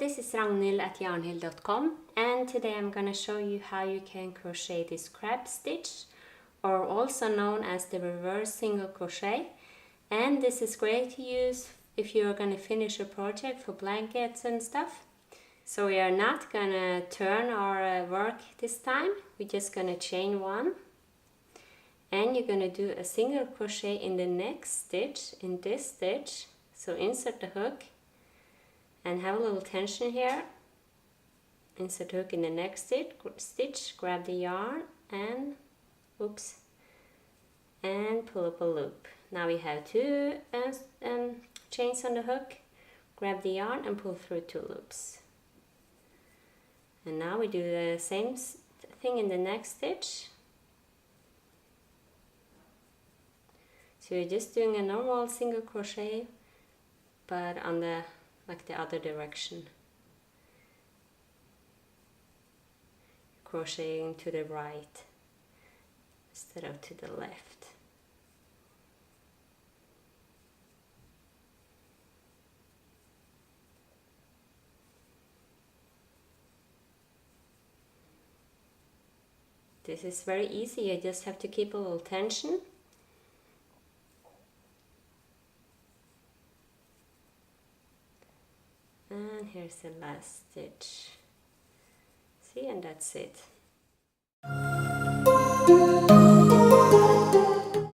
this is Ragnhild at yarnhill.com, and today I'm gonna show you how you can crochet this crab stitch, or also known as the reverse single crochet. And this is great to use if you're gonna finish a project for blankets and stuff. So we are not gonna turn our work this time, we're just gonna chain one. And you're gonna do a single crochet in the next stitch, in this stitch. So insert the hook and have a little tension here. Insert hook in the next stitch, grab the yarn and oops, and pull up a loop. Now we have two chains on the hook. Grab the yarn and pull through two loops. And now we do the same thing in the next stitch. So you're just doing a normal single crochet, but on the other direction. Crocheting to the right instead of to the left. This is very easy, you just have to keep a little tension. And here's the last stitch. See, and that's it.